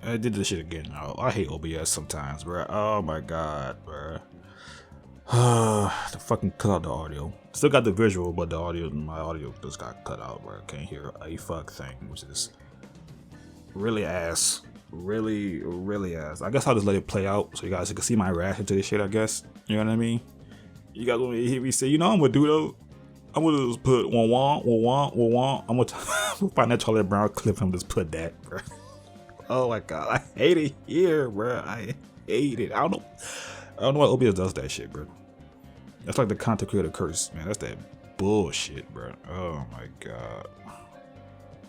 I did this shit again. Oh, I hate OBS sometimes, bro. Oh my god, bro. The fucking cut out the audio. Still got the visual, but the audio, my audio just got cut out, bro. Can't hear a fuck thing, which is really ass. Really ass. I guess I'll just let it play out so you guys can see my reaction to this shit, I guess. You know what I mean? You guys want to hear me say, you know what I'm gonna do though? I'm gonna just put one. I'm gonna find that Charlie Brown clip and just put that, bro. Oh my god, I hate it here, bro. I hate it. I don't know why OBS does that shit, bro. That's like the content creator curse, man. That's that bullshit, bro. Oh my god.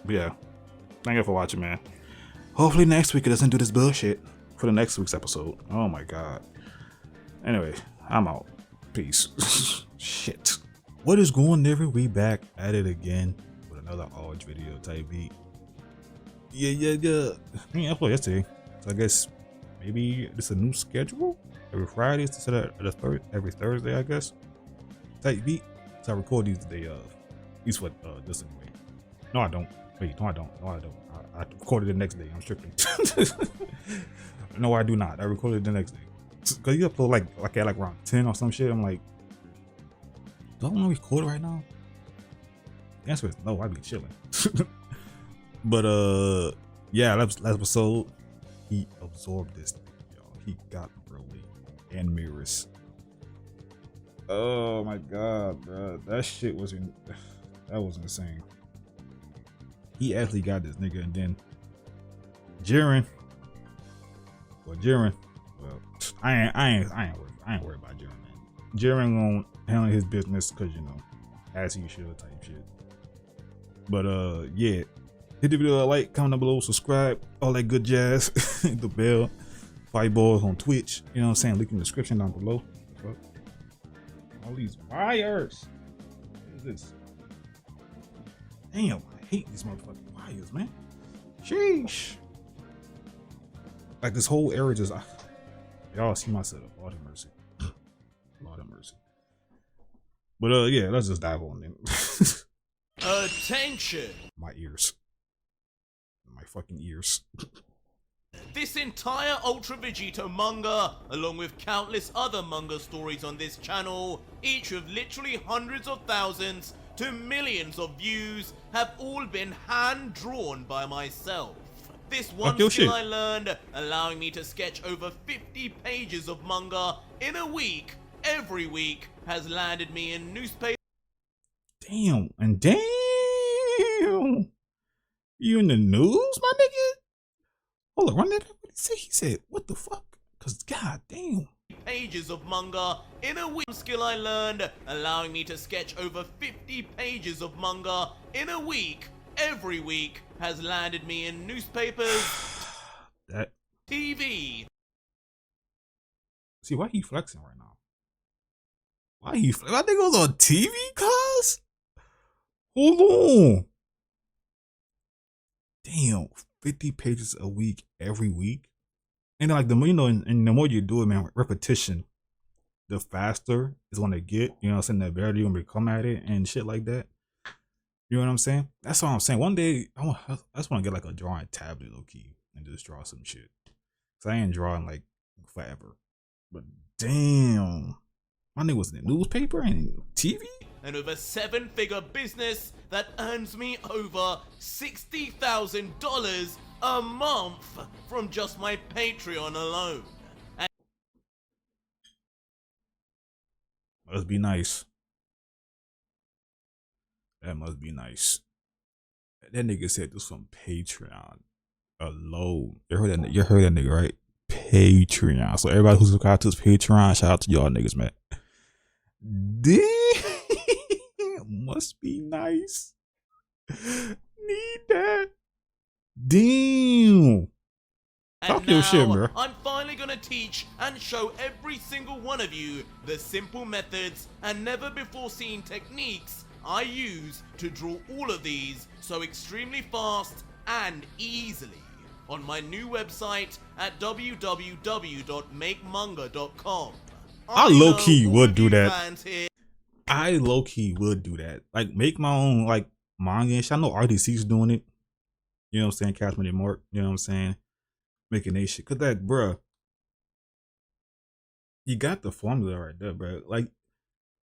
But yeah, thank you for watching, man. Hopefully next week it doesn't do this bullshit for the next week's episode. Oh my god. Anyway, I'm out. Peace. Shit. What is going on, every we back at it again with another Arch video type beat. Yeah. I mean, I uploaded yesterday, so I guess maybe it's a new schedule. Every Friday instead of every Thursday, I guess. Type beat. So I record these the day of. At least what this anyway. No, I don't. Wait, no, I don't. I recorded the next day. I'm tripping. No, I do not. I recorded the next day. Cause you upload like at around 10 or some shit. I'm like, do I want to record right now? The answer is no. I'd be chilling. But yeah, last episode he absorbed this thing, y'all. He got Broly and Mirrors. Oh my god, bro, that shit was insane. He actually got this nigga, and then Jiren. Well, I ain't worried about Jiren, man. Jiren gonna handle his business, cause you know, as he should type shit. But yeah. Hit the video a like, comment down below, subscribe, all that good jazz. The bell, Fireballs on Twitch. You know what I'm saying? Link in the description down below. All these wires. What is this? Damn, I hate these motherfucking wires, man. Sheesh. Like this whole area just, y'all see my setup. Lord have mercy. Lord have mercy. But yeah, let's just dive on in. Attention! My ears. My fucking ears. This entire Ultra Vegito manga, along with countless other manga stories on this channel, each with literally hundreds of thousands to millions of views, have all been hand-drawn by myself. This one skill I learned, allowing me to sketch over 50 pages of manga in a week, every week, has landed me in newspapers. Damn, and damn! You in the news, my nigga? Hold on, run that up. What did he say? He said, what the fuck? Cause god damn. Pages of manga in a week. Skill I learned, allowing me to sketch over 50 pages of manga in a week, every week, has landed me in newspapers, that TV. See, why he flexing right now? Why he flexing? I think it was on TV, cuz? Hold on. Damn, 50 pages a week, every week. And like the more you know, and the more you do it, man, repetition, the faster it's gonna get. You know what I'm saying? The better you're gonna become at it and shit like that. You know what I'm saying? That's all I'm saying. One day, I just want to get like a drawing tablet, low key, and just draw some shit. Cause I ain't drawing like forever. But damn, my nigga was in the newspaper and TV. And with a 7-figure business that earns me over $60,000 a month from just my Patreon alone. And must be nice. That must be nice. That nigga said this from Patreon alone. You heard that nigga, right? Patreon. So everybody who's subscribed to his Patreon, shout out to y'all niggas, man. Damn. Must be nice. Need that. Damn. Talk your shit, bro. I'm finally gonna teach and show every single one of you the simple methods and never before seen techniques I use to draw all of these so extremely fast and easily on my new website at www.makemanga.com. I low-key would do that. I low-key would do that. Like, make my own, like, manga and shit. I know RDC's doing it. You know what I'm saying? Catch me Mark. You know what I'm saying? making a shit. Cause that, bruh, you got the formula right there, bruh. Like,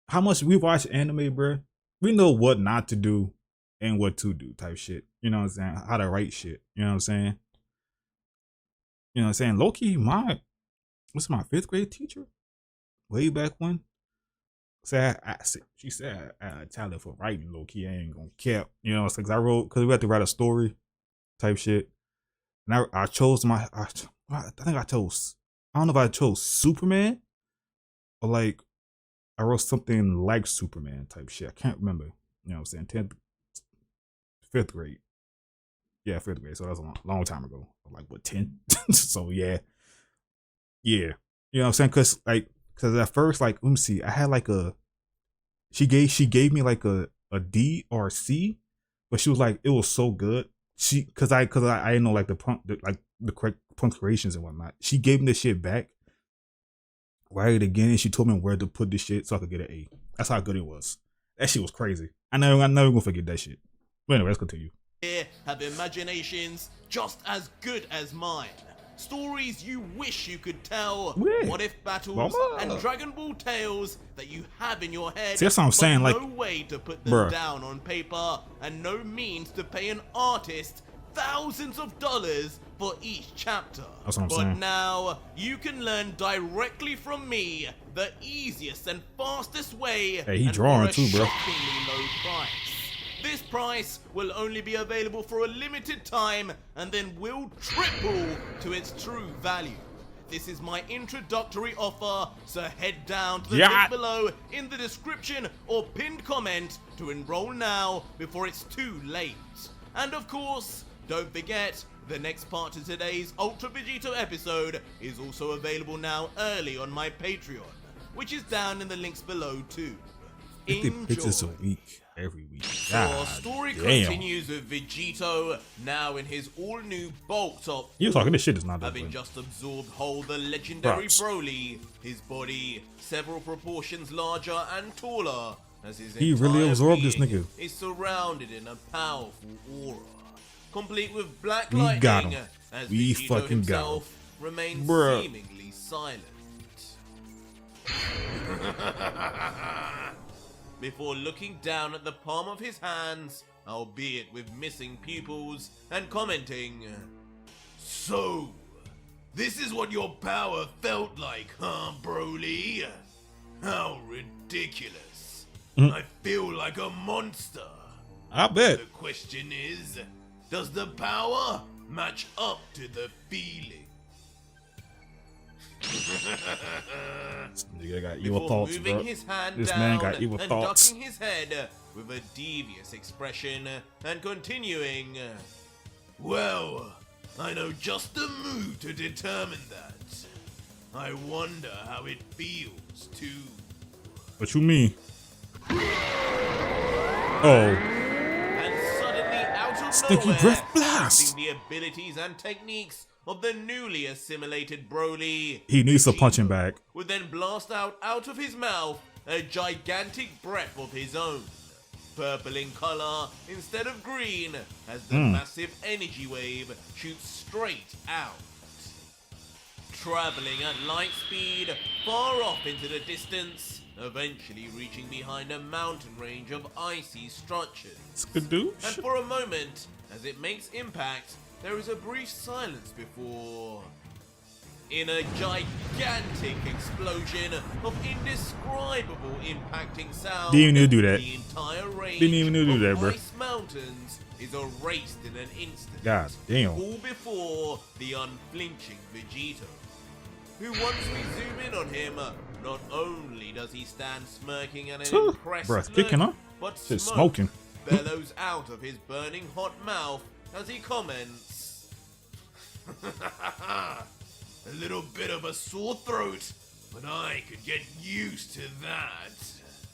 how much we watch anime, bruh, we know what not to do and what to do type shit. You know what I'm saying? How to write shit. You know what I'm saying? You know what I'm saying? Loki, what's my 5th grade teacher? Way back when? She said I had a talent for writing, Loki. I ain't gonna cap. You know, because because we had to write a story type shit. And I chose I think I chose, I don't know if I chose Superman or like I wrote something like Superman type shit. I can't remember. You know what I'm saying? 5th grade. Yeah, 5th grade. So that was a long time ago. Like what, 10? So yeah. Yeah. You know what I'm saying? Cause at first, like, let me see, I had like she gave me like a D or a C, but she was like, it was so good. Cause I didn't know like the correct punctuations and whatnot. She gave me the shit back, write it again, and she told me where to put this shit so I could get an A. That's how good it was. That shit was crazy. I'm never gonna forget that shit. But anyway, let's continue. Have imaginations just as good as mine. Stories you wish you could tell. Yeah. What if battles Mama. and Dragon Ball tales that you have in your head. See, that's what I'm saying. No Like, way to put them bruh. down on paper, and no means to pay an artist thousands of dollars for each chapter. That's what I'm but saying. now you can learn directly from me the easiest and fastest way. Hey, he and drawing for a too, bro. shockingly low price. This price will only be available for a limited time and then will triple to its true value. This is my introductory offer, so head down to the link below in the description or pinned comment to enroll now before it's too late. And of course, don't forget, the next part of today's Ultra Vegito episode is also available now early on my Patreon, which is down in the links below too. 50 Enjoy. pictures a week, every week. Our story continues with Vegito, now in his all-new bulk top. You talking this shit is not that Having good. just absorbed whole the legendary Props. Broly, his body several proportions larger and taller, as his He really entire absorbed this being nigga. is surrounded in a powerful aura, complete with black We lightning, got him. as We Vegito fucking got himself remains Bruh. seemingly silent. Before looking down at the palm of his hands, albeit with missing pupils, and commenting, "So, this is what your power felt like, huh, Broly? How ridiculous. I feel like a monster. I bet. The question is, does the power match up to the feeling?" This nigga got evil Before thoughts, moving bro. his hand This down man got evil and thoughts. ducking his head with a devious expression and continuing, "Well, I know just the move to determine that. I wonder how it feels to..." What you mean? Oh, And suddenly, out of Sticky nowhere, breath blast. using the abilities and techniques of the newly assimilated Broly, he needs a Vegito punching bag. would then blast out of his mouth a gigantic breath of his own, purple in color instead of green, as the massive energy wave shoots straight out, traveling at light speed far off into the distance, eventually reaching behind a mountain range of icy structures. Skadoosh. And for a moment, as it makes impact, there is a brief silence before, in a gigantic explosion of indescribable impacting sound, Didn't even need to do that. the entire range Didn't even need to do that, of bro. ice mountains is erased in an instant. God damn. All before the unflinching Vegito, who once we zoom in on him, not only does he stand smirking at an Tuh. impressed Breath look, kicking, huh? but Shit smoke smoking. bellows out of his burning hot mouth as he comments, "A little bit of a sore throat, but I could get used to that."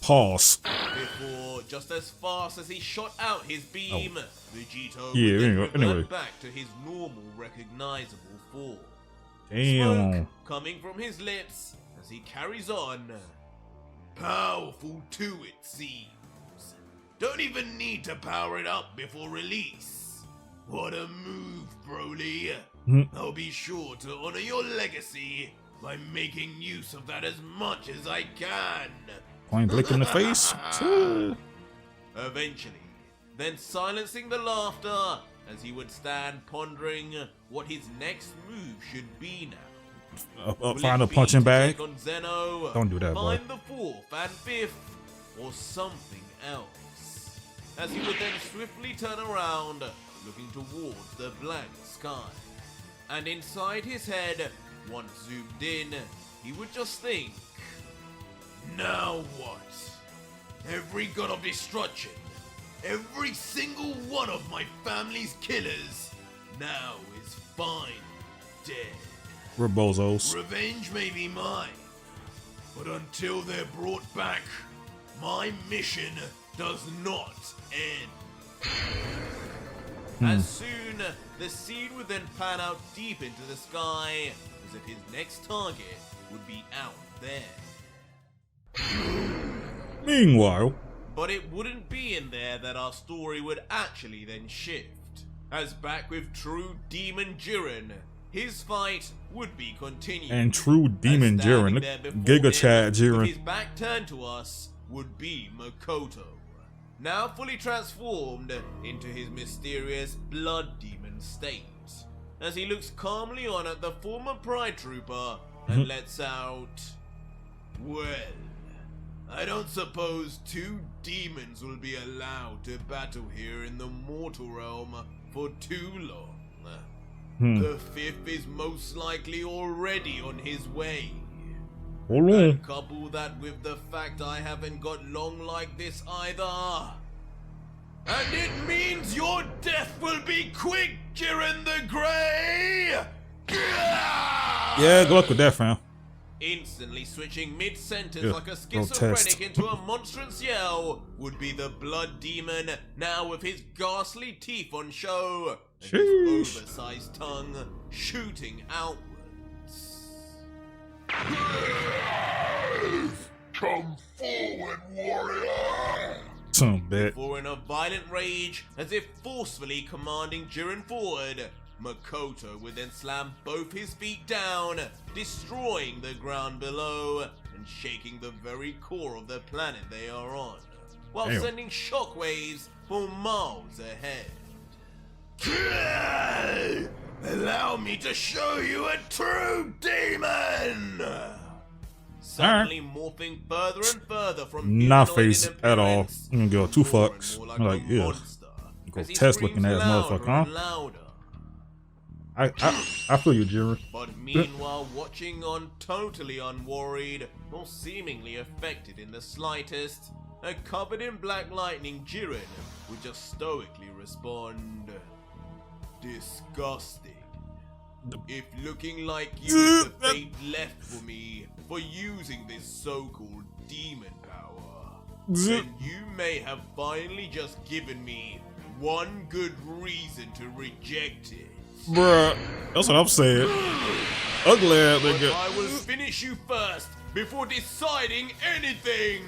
Pause. Before, just as fast as he shot out his beam, Vegito Yeah, would then anyway. revert back to his normal, recognizable form. Damn. Smoke coming from his lips as he carries on. "Powerful too, it seems. Don't even need to power it up before release. What a move, Broly. I'll be sure to honor your legacy by making use of that as much as I can. Point Blank in the face. Eventually, then silencing the laughter as he would stand pondering what his next move should be now. Find a punching bag. On Zeno, Don't do that, boy. find the fourth and fifth, or something else. As he would then swiftly turn around, looking towards the blank sky. And inside his head, once zoomed in, he would just think, now what? Every god of destruction, every single one of my family's killers, now is fine, dead. We're bozos. Revenge may be mine, but until they're brought back, my mission does not end. As soon, the scene would then pan out deep into the sky, as if his next target would be out there. Meanwhile, But it wouldn't be in there that our story would actually then shift. As back with true Demon Jiren, his fight would be continued. and true Demon As Jiren, standing there before Giga him, Chad with Jiren. his back turned to us would be Makoto, now fully transformed into his mysterious blood demon state. As he looks calmly on at the former Pride Trooper and lets out, well, I don't suppose two demons will be allowed to battle here in the mortal realm for too long. The fifth is most likely already on his way. Hold on. And couple that with the fact I haven't got long like this either. And it means your death will be quick, Jiren the Grey! Yeah, good luck with that, fam. Instantly switching mid-sentence Yeah, like a protest. schizophrenic into a monstrous yell would be the blood demon, now with his ghastly teeth on show and his Sheesh. oversized tongue shooting outwards. Come forward, warrior! Some bit. For in a violent rage, as if forcefully commanding Jiren forward, Makoto would then slam both his feet down, destroying the ground below and shaking the very core of the planet they are on, while Damn. sending shockwaves for miles ahead. Allow me to show you a true demon! Suddenly morphing further and further from Not humanoid face in at all. appearance I'm gonna give to two more and fucks. more I'm like, a yeah. monster, as he Grotesque looking screams ass louder motherfucker, huh? and louder. I feel you, Jiren. But meanwhile, watching on totally unworried, or seemingly affected in the slightest, a covered in black lightning Jiren would just stoically respond, disgusting. If looking like you is the fate left for me for using this so-called demon power, then you may have finally just given me one good reason to reject it. Bruh, that's what I'm saying. Ugly ass But nigga. I will finish you first before deciding anything.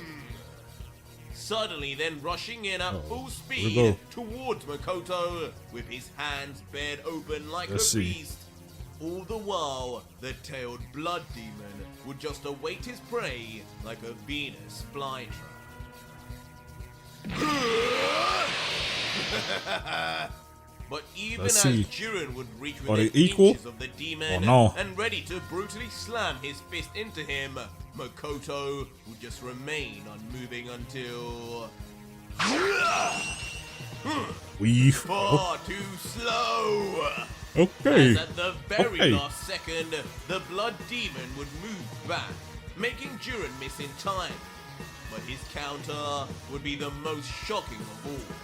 Suddenly, then rushing in at full we speed go. towards Makoto, with his hands bared open like Let's a see. beast. All the while, the tailed blood demon would just await his prey like a Venus flytrap. But even Let's as see. Jiren would reach Are they within equal? inches of the demon Or no? and ready to brutally slam his fist into him, Makoto would just remain unmoving until... Weave. Far too slow! Okay. As at the very Okay. last second, the blood demon would move back, making Jiren miss in time. But his counter would be the most shocking of all.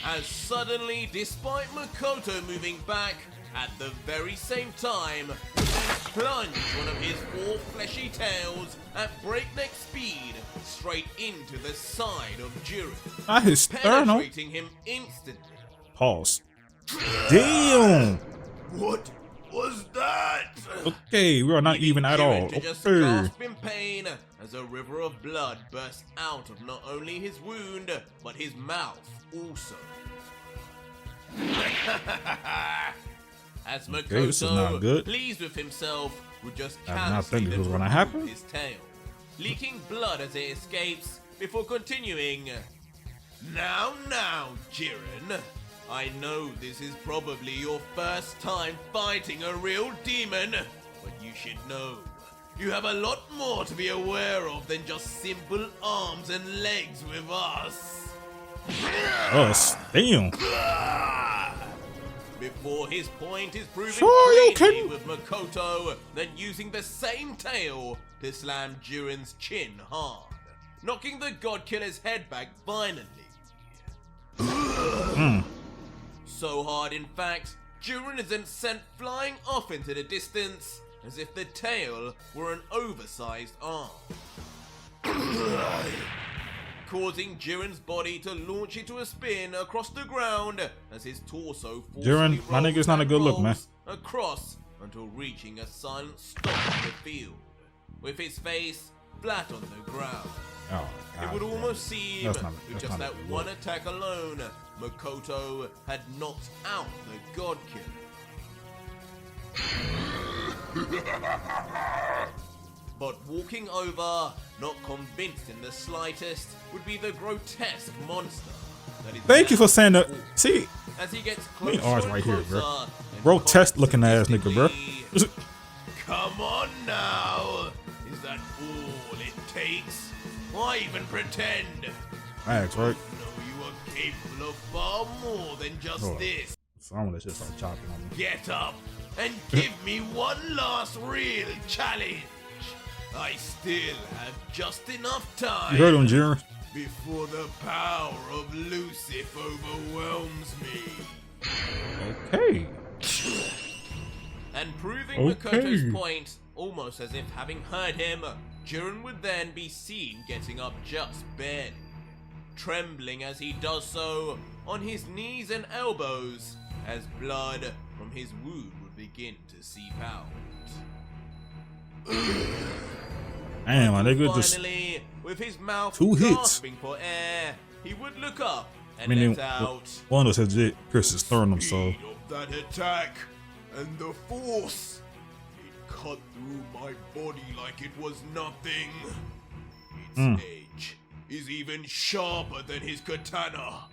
As suddenly, despite Makoto moving back, at the very same time, would then plunge one of his four fleshy tails at breakneck speed straight into the side of Jiren, Not his sternum. penetrating him instantly. Pause. Damn. What? was that? Okay, we are not even at all. To just Okay. gasp in pain as a river of blood bursts out of not only his wound, but his mouth also. As Okay, this is not Makoto, good. pleased with himself, would just I did not casually think this was then gonna remove happen. his tail, leaking blood as it escapes before continuing. Now, Jiren. I know this is probably your first time fighting a real demon, but you should know, you have a lot more to be aware of than just simple arms and legs with us. Us. Damn. Before his point is proven Sure, you plainly can. with Makoto, then using the same tail to slam Jiren's chin hard, knocking the God Killer's head back violently. So hard, in fact, Jiren is then sent flying off into the distance as if the tail were an oversized arm. Causing Jiren's body to launch into a spin across the ground as his torso forcefully Jiren, my nigga's not a good look, man. rolls across until reaching a silent stop in the field, with his face flat on the ground. Oh, God. It would almost seem, That's not- with that's just not a that good one look. attack alone, Makoto had knocked out the God Killer. But walking over, not convinced in the slightest, would be the grotesque monster. That is Thank you for now saying that. before. See, As he gets me closer ours and right here, bro. closer, and Grotesque looking ass nigga, bro. sadistically, come on now! Is that all it takes? Why even pretend? Facts, right? No, you are capable of far more than just Hold on. this. So I'm gonna just start chopping on me. Get up and give me one last real challenge. I still have just enough time You heard him, Jiren. before the power of Lucifer overwhelms me. Okay. And proving Okay. Makoto's point, almost as if having heard him, Jiren would then be seen getting up just barely, trembling as he does so on his knees and elbows, as blood from his wound would begin to seep out. Damn, my nigga just. Finally, with his mouth 2 hits. gasping for air, he would look up I and mean, let out one of those hit Chris is throwing them, so. speed of that attack and the force. It cut through my body like it was nothing. Its edge is even sharper than his katana.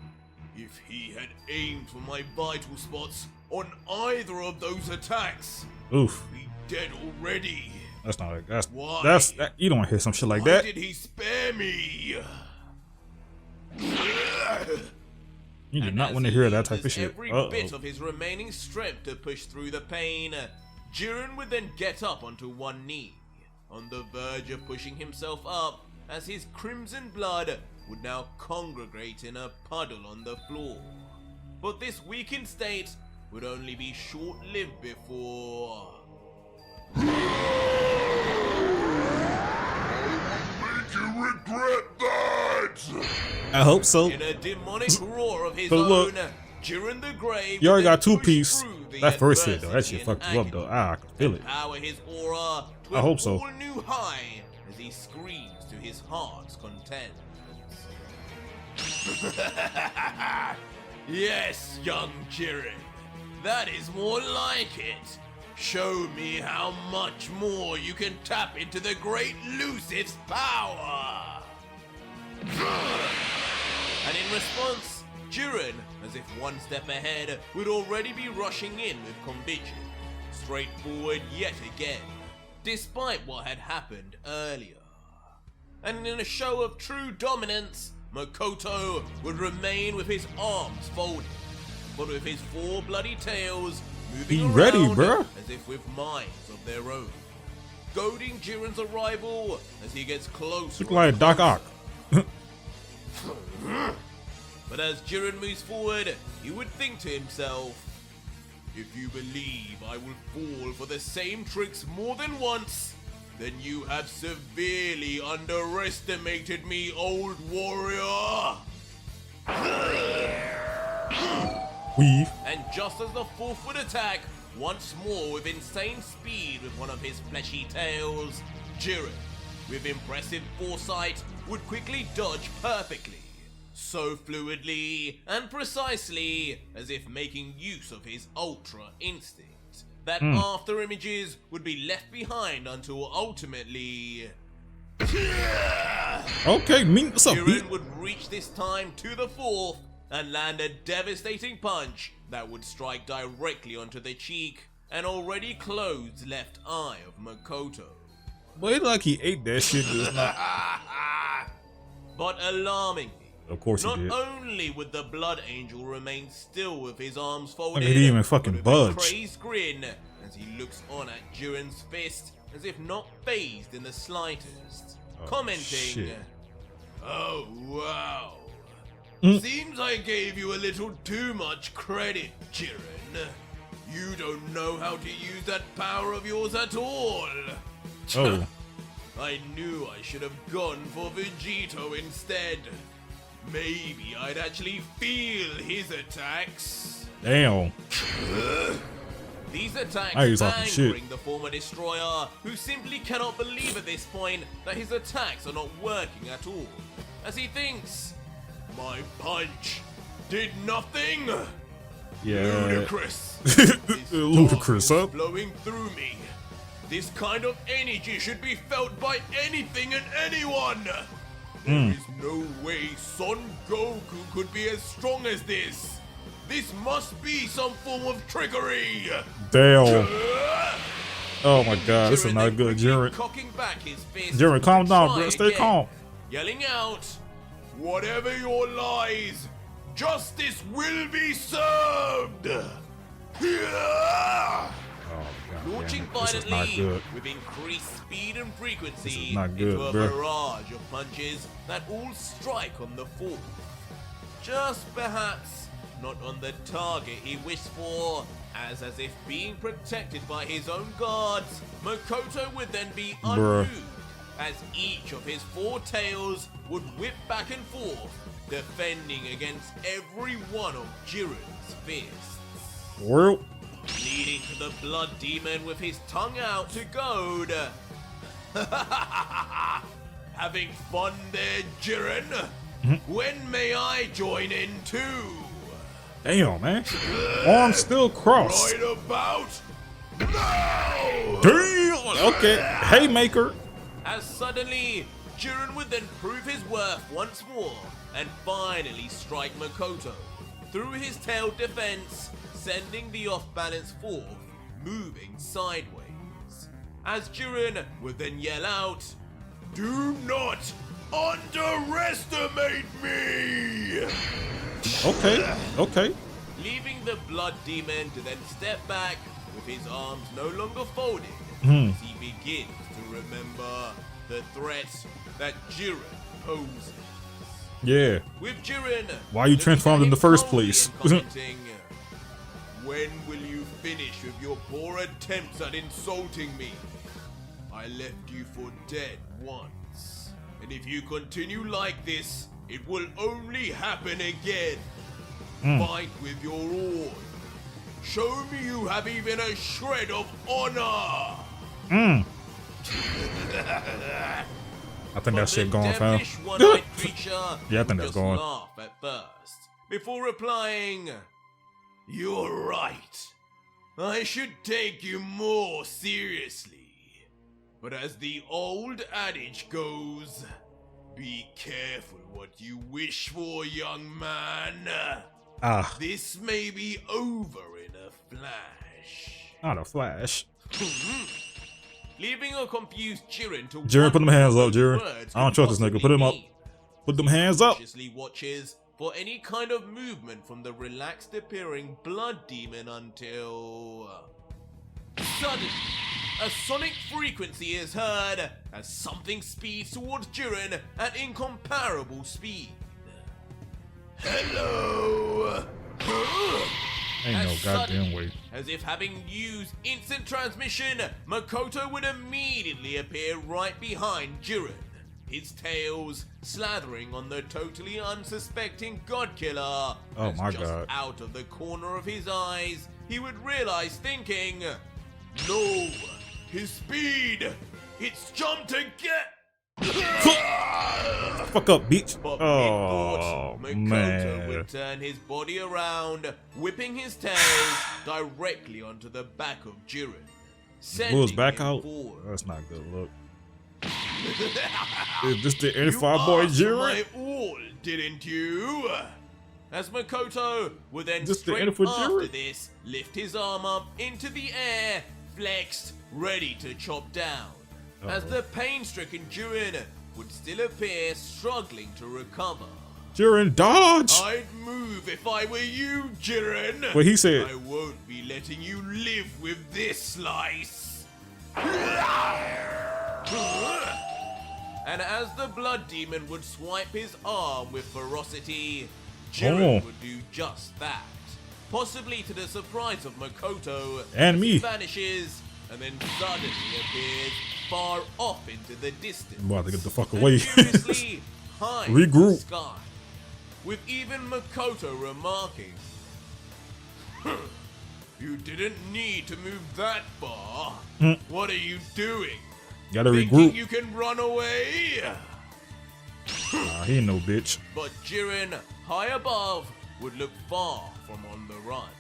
If he had aimed for my vital spots on either of those attacks, Oof. be dead already. That's not. That's. Why? That's. That, you don't want to hear some shit like Why that. did he spare me? You did And not as want to he hear that type of uses shit. Every Uh-oh. bit of his remaining strength to push through the pain, Jiren would then get up onto one knee, on the verge of pushing himself up, as his crimson blood would now congregate in a puddle on the floor. But this weakened state would only be short-lived before... Make you regret that! I hope so. In a demonic roar of his But look, own, Jiren the Grave You already would then got 2 push piece. through the That first hit though, that adversity shit fucked and you up though. agony. Ah, I can feel it. Power his aura to I hope so. all new high as he screams to his heart's content. Yes, young Jiren, that is more like it. Show me how much more you can tap into the great Lucifer's power. And in response, Jiren, as if one step ahead, would already be rushing in with conviction, straightforward yet again, despite what had happened earlier. And in a show of true dominance, Makoto would remain with his arms folded, but with his 4 bloody tails moving Be around ready, bruh. as if with minds of their own, goading Jiren's arrival as he gets closer. Look like Doc Ock. But as Jiren moves forward, he would think to himself, if you believe I will fall for the same tricks more than once, then you have severely underestimated me, old warrior. Weave. And just as the 4-foot attack once more with insane speed with one of his fleshy tails, Jiren, with impressive foresight, would quickly dodge perfectly, so fluidly and precisely as if making use of his ultra instinct, that after images would be left behind until ultimately... Okay, what's up, Jiren would reach this time to the fourth and land a devastating punch that would strike directly onto the cheek and already closed left eye of Makoto. But it like he ate that shit just now. But alarmingly, Of course he not did. only would the Blood Angel remain still with his arms folded, He didn't even fucking but with budge. a crazed grin as he looks on at Jiren's fist as if not fazed in the slightest, commenting, shit. "Oh wow. Seems I gave you a little too much credit, Jiren. You don't know how to use that power of yours at all. Oh. I knew I should have gone for Vegito instead. Maybe I'd actually feel his attacks." Damn. These attacks Now he's talking shit. angering the former destroyer, who simply cannot believe at this point that his attacks are not working at all, as he thinks, "My punch did nothing? Yeah. Ludicrous. This Ludicrous, dark huh? is flowing through me. This kind of energy should be felt by anything and anyone. There is no way Son Goku could be as strong as this. This must be some form of trickery." Damn. Oh my god, this is Jiren not then good, quickly Jiren. cocking back his fist Jiren, calm to down, try bro. Stay again, calm. yelling out, "Whatever your lies, justice will be served." Oh god. Launching Damn it. This is not violently good. with increased speed and frequency This is not good, into a bro. barrage of punches that all strike on the fourth. Just perhaps not on the target he wished for, as if being protected by his own guards, Makoto would then be Bruh. unmoved, as each of his four tails would whip back and forth, defending against every one of Jiren's fists. Well, Leading to the Blood Demon with his tongue out to goad. "Having fun there, Jiren? When may I join in too?" damn, man. Arms still crossed. "Right about now!" Damn. Okay. Haymaker. As suddenly, Jiren would then prove his worth once more and finally strike Makoto through his tail defense, sending the off-balance fourth moving sideways. As Jiren would then yell out, "Do not underestimate me!" Okay. Okay. Leaving the Blood Demon to then step back with his arms no longer folded Hmm. as he begins to remember the threat that Jiren poses. Yeah. With Jiren, Why you looking transformed at in the him first calmly place? and commenting, "When will you finish with your poor attempts at insulting me? I left you for dead once, and if you continue like this, it will only happen again. Fight with your all. Show me you have even a shred of honor." I think that shit going, fam. devilish one-eyed creature Yeah, I think would that's just going. laugh at first, before replying, "You're right. I should take you more seriously. But as the old adage goes, be careful what you wish for, young man. Ah, This may be over in a flash." not a flash. Leaving a confused Jiren to Jiren, put them hands up, wonder Jiren. what words I don't could trust this nigga. possibly Put him up. mean. Put them hands up. Cautiously watches for any kind of movement from the relaxed appearing Blood Demon until... Suddenly, a sonic frequency is heard as something speeds towards Jiren at incomparable speed. "Hello!" Ain't no As goddamn suddenly, way. As if having used instant transmission, Makoto would immediately appear right behind Jiren, his tails slathering on the totally unsuspecting God Killer. Oh my just God. Out of the corner of his eyes, he would realize, thinking, no, his speed, it's jumped again. Fuck up, bitch. But Oh, Makoto man. would turn his body around, whipping his tail directly onto the back of Jiren. Bull's back him out? forward. That's not a good look. Is this the 85 You boy asked for Jiren? my all, didn't you? As Makoto would then Just the straight end for after Jiren? this lift his arm up into the air, flexed, ready to chop down. As the pain-stricken Jiren would still appear struggling to recover. Jiren, dodge! I'd move if I were you, Jiren. What he said. I won't be letting you live with this slice. And as the blood demon would swipe his arm with ferocity, Jiren would do just that. Possibly to the surprise of Makoto, And as me. he vanishes and then suddenly appears far off into the distance. I'm about to get the fuck away. Mysteriously high in Regroup. the sky, with even Makoto remarking, "You didn't need to move that far. What are you doing? Gotta Thinking regroup. you can run away?" Nah, he ain't no bitch. But Jiren, high above, would look far from on the run.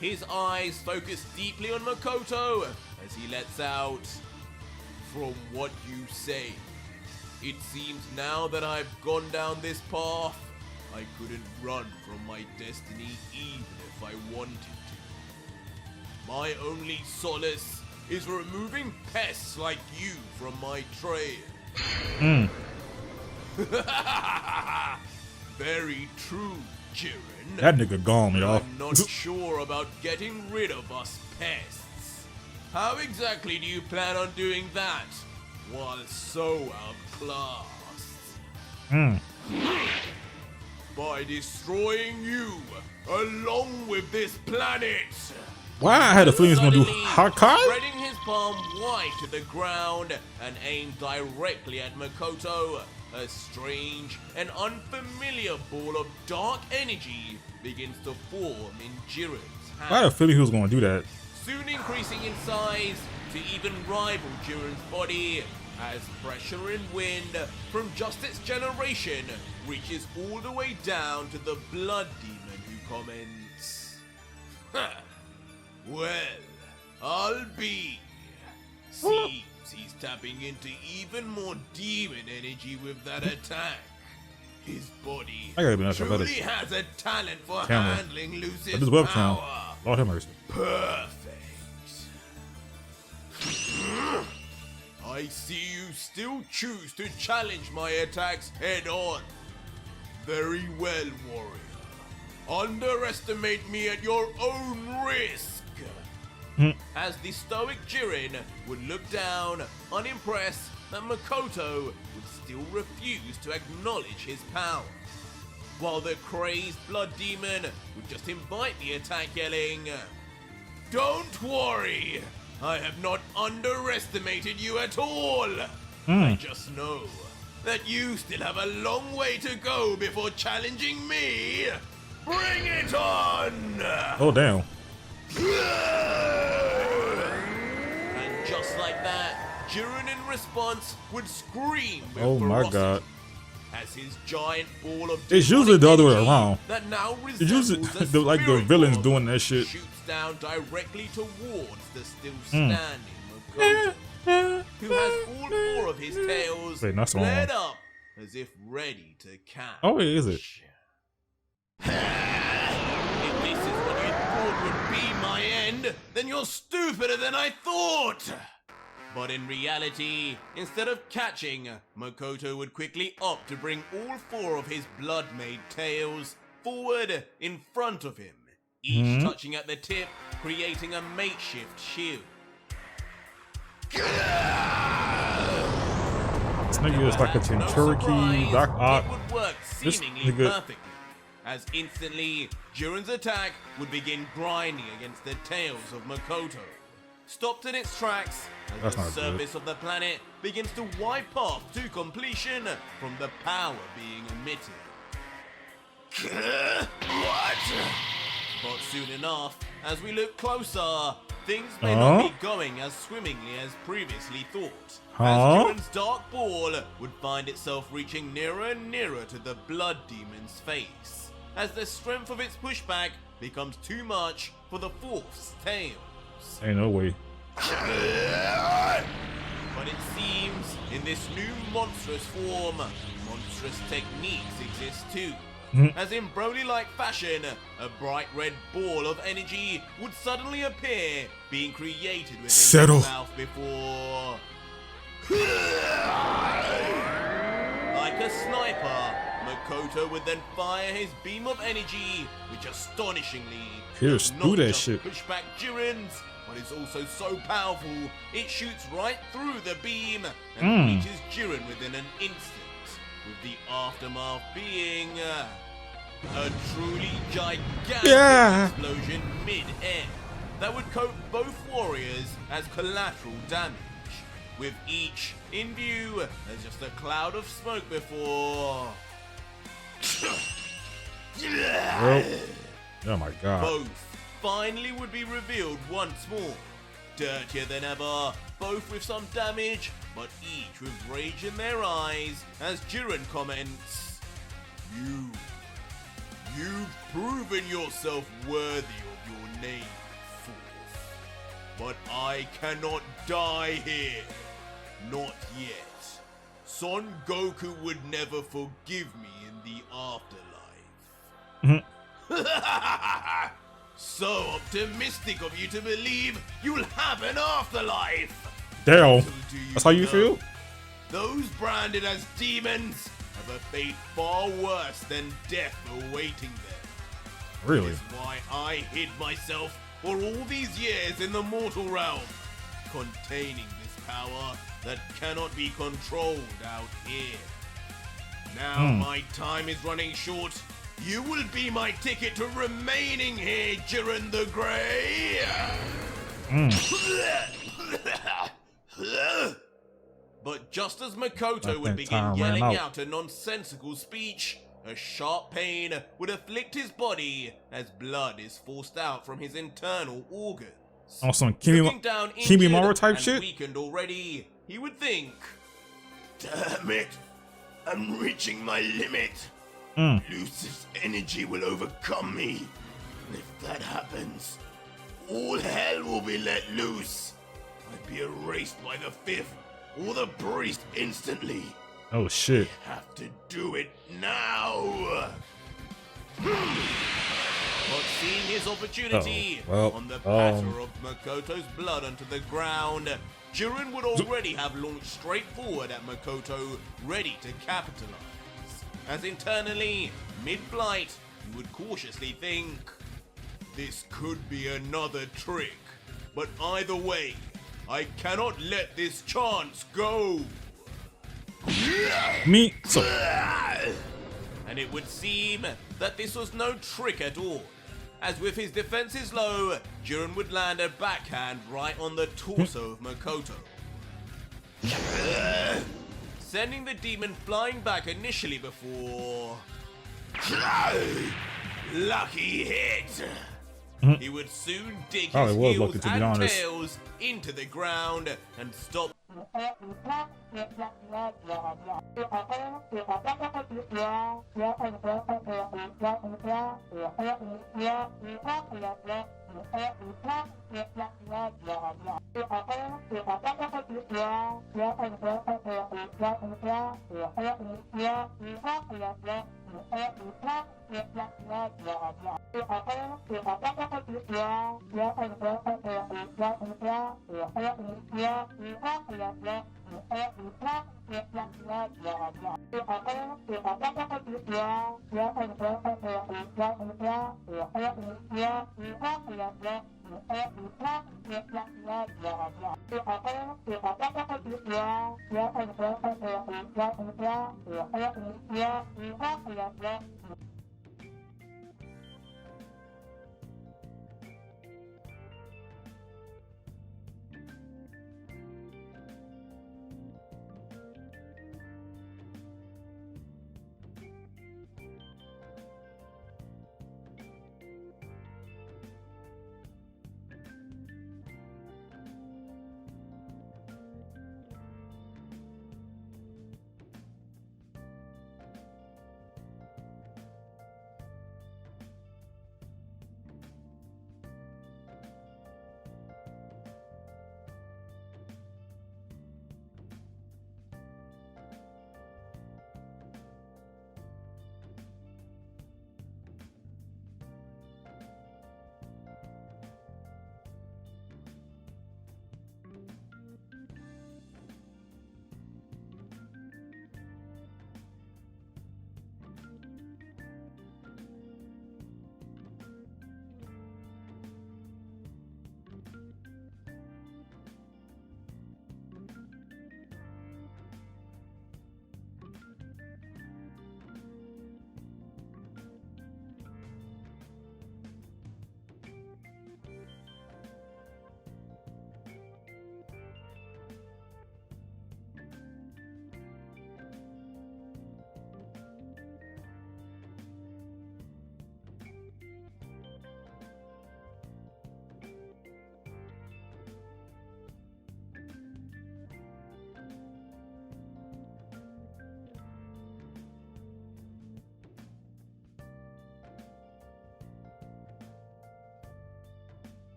His eyes focus deeply on Makoto as he lets out, "From what you say, it seems now that I've gone down this path, I couldn't run from my destiny even if I wanted to. My only solace is removing pests like you from my trail." Very true, Jiren. That nigga gone, y'all. I'm not sure about getting rid of us pests. How exactly do you plan on doing that while so outclassed? By destroying you along with this planet. Why I had a feeling he was gonna do Suddenly, Hakai? spreading his palm wide to the ground and aimed directly at Makoto, a strange and unfamiliar ball of dark energy begins to form in Jiren's hand. I had a feeling he was gonna do that. Soon increasing in size to even rival Jiren's body, as pressure and wind from just its generation reaches all the way down to the blood demon who comments, "Well, I'll be." Seems he's tapping into even more demon energy with that attack. His body I gotta be nice about truly it. has a talent for Camera. handling Lucid's But this webcam. power. Lord have mercy. Perfect. I see you still choose to challenge my attacks head on. Very well, warrior. Underestimate me at your own risk. As the stoic Jiren would look down, unimpressed that Makoto would still refuse to acknowledge his power. While the crazed blood demon would just invite the attack, yelling, "Don't worry, I have not underestimated you at all. I just know that you still have a long way to go before challenging me. Bring it on!" Oh damn. And just like that, Jiren in response would scream with Oh my ferocity God. as his giant ball of It's usually the other way demonic around. energy that now It's usually resembles a the spirit villains bomb doing that shit. shoots down directly towards the still standing Makoto, who has all four of his tails Wait, that's the wrong flared one. up as if ready to catch. Oh, wait, is it? If this is what you thought would be my end, then you're stupider than I thought! But in reality, instead of catching, Makoto would quickly opt to bring all four of his blood-made tails forward in front of him, each touching at the tip, creating a makeshift shield. This nigga is like a No Tenturiki, surprise, Doc Ock. it would work This seemingly nigga- perfectly, as instantly, Jiren's attack would begin grinding against the tails of Makoto. stopped in its tracks as That's the not surface of the planet begins to wipe off to completion from the power being emitted. What? But soon enough, as we look closer, things may not be going as swimmingly as previously thought. As Jiren's dark ball would find itself reaching nearer and nearer to the blood demon's face, as the strength of its pushback becomes too much for the Fourth's tails. Ain't no way. But it seems, in this new monstrous form, monstrous techniques exist too. As in Broly-like fashion, a bright red ball of energy would suddenly appear, being created within his mouth before... Like a sniper, Makoto would then fire his beam of energy, which astonishingly does not just push back Jiren's, but is also so powerful, it shoots right through the beam and reaches Jiren within an instant, with the aftermath being a truly gigantic explosion mid-air that would coat both warriors as collateral damage, with each in view as just a cloud of smoke before... Oh my god. Both finally would be revealed once more, dirtier than ever, both with some damage, but each with rage in their eyes, as Jiren comments, You've proven yourself worthy of your name, Fourth. But I cannot die here. Not yet. Son Goku would never forgive me in the afterlife. So optimistic of you to believe you'll have an afterlife. Damn. That's how you feel? Those branded as demons have a fate far worse than death awaiting them. Really? That's why I hid myself for all these years in the mortal realm, containing this power that cannot be controlled out here. Now my time is running short. You will be my ticket to remaining here, Jiren the Grey. But just as Makoto would begin yelling out a nonsensical speech, a sharp pain would afflict his body as blood is forced out from his internal organs. On some Kimimaro type shit? Weakened already, he would think, damn it, I'm reaching my limit. Luce's energy will overcome me. And if that happens, all hell will be let loose. I'd be erased by the Fifth or the priest instantly. Oh shit. I have to do it now. But seeing his opportunity on the patter of Makoto's blood onto the ground, Jiren would already have launched straight forward at Makoto, ready to capitalize. As internally, mid-flight, he would cautiously think, this could be another trick, but either way, I cannot let this chance go. Me? And it would seem that this was no trick at all, as with his defenses low, Jiren would land a backhand right on the torso of Makoto, sending the demon flying back initially before... Lucky hit! He would soon dig his heels and tails into the ground and stop...